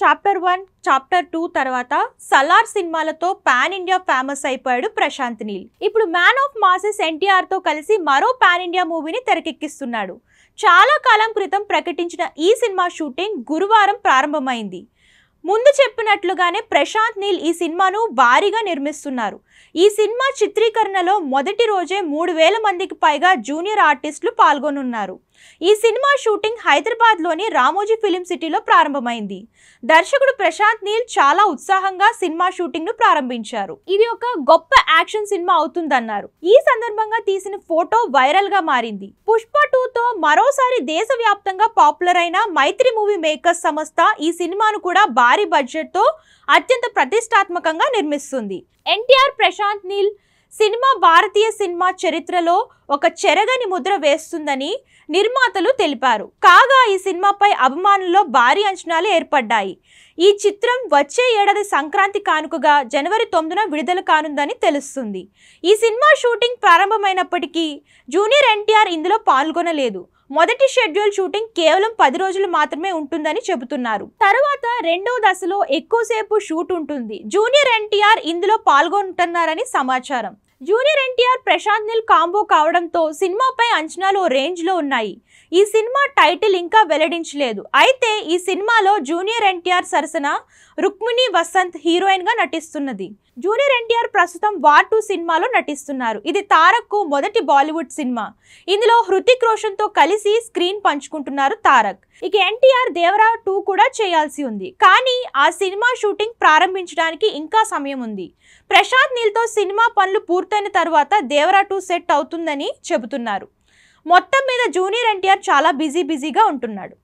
Chapter 1, chapter 2 తర్వాత సలార్ సినిమాలతో pan India famous అయిపోయాడు ప్రశాంత్ నీల్. ఇప్పుడు మ్యాన్ ఆఫ్ మాసెస్ ఎన్టీఆర్ తో కలిసి మరో పాన్ ఇండియా మూవీని తెరకెక్కిస్తున్నాడు. చాలా కాలం క్రితం ప్రకటించిన ఈ సినిమా షూటింగ్ గురువారం ప్రారంభమైంది. ముందు చెప్పినట్లుగానే ప్రశాంత్ నీల్ ఈ సినిమాను భారీగా నిర్మిస్తున్నారు. ఈ సినిమా చిత్రీకరణలో మొదటి రోజే 3000 మందికి పైగా జూనియర్ ఆర్టిస్టులు పాల్గొనున్నారు. ఈ సినిమా షూటింగ్ హైదరాబాద్లోని రామోజీ ఫిలిం సిటీలో ప్రారంభమైంది. దర్శకుడు ప్రశాంత్ నీల్ చాలా ఉత్సాహంగా సినిమా షూటింగ్ ను ప్రారంభించారు. ఇది ఒక గొప్ప యాక్షన్ సినిమా అవుతుందన్నారు. ఈ సందర్భంగా తీసిన ఫోటో వైరల్ గా మారింది. పుష్ప 2తో మరోసారి దేశవ్యాప్తంగా పాపులర్ అయిన మైత్రి మూవీ మేకర్స్ సంస్థ ఈ సినిమాను కూడా భారీ బడ్జెట్ తో అత్యంత ప్రతిష్టాత్మకంగా నిర్మిస్తుంది. ఎన్టీఆర్ ప్రశాంత్ నీల్ సినిమా భారతీయ సినిమా చరిత్రలో ఒక చెరగని ముద్ర వేస్తుందని నిర్మాతలు తెలిపారు. కాగా ఈ సినిమాపై అభిమానుల్లో భారీ అంచనాలు ఏర్పడ్డాయి. ఈ చిత్రం వచ్చే ఏడాది సంక్రాంతి కానుకగా జనవరి 9న విడుదల కానుందని తెలుస్తుంది. ఈ సినిమా షూటింగ్ ప్రారంభమైనప్పటికీ జూనియర్ ఎన్టీఆర్ ఇందులో పాల్గొనలేదు. మొదటి షెడ్యూల్ షూటింగ్ కేవలం 10 రోజులు మాత్రమే ఉంటుందని చెబుతున్నారు. తర్వాత రెండవ దశలో ఎక్కువసేపు షూట్ ఉంటుంది. జూనియర్ ఎన్టీఆర్ ఇందులో పాల్గొంటున్నారని సమాచారం. జూనియర్ ఎన్టీఆర్ ప్రశాంత్ నీల్ కాంబో కావడంతో సినిమాపై అంచనాలు రేంజ్ లో ఉన్నాయి. ఈ సినిమా టైటిల్ ఇంకా వెల్లడించలేదు. అయితే ఈ సినిమాలో జూనియర్ ఎన్టీఆర్ సరసన రుక్మిణి వసంత్ హీరోయిన్ గా నటిస్తున్నది. జూనియర్ ఎన్టీఆర్ ప్రస్తుతం వార్ 2 సినిమాలో నటిస్తున్నారు. ఇది తారక్ కు మొదటి బాలీవుడ్ సినిమా. ఇందులో హృతిక్ రోషన్ తో కలిసి స్క్రీన్ పంచుకుంటున్నారు తారక్. ఇక ఎన్టీఆర్ దేవరా 2 కూడా చేయాల్సి ఉంది. కానీ ఆ సినిమా షూటింగ్ ప్రారంభించడానికి ఇంకా సమయం ఉంది. ప్రశాంత్ నీల్ తో సినిమా పనులు పూర్తయిన తర్వాత దేవరా 2 సెట్ అవుతుందని చెబుతున్నారు. మొత్తం మీద జూనియర్ ఎన్టీఆర్ చాలా బిజీగా ఉంటున్నాడు.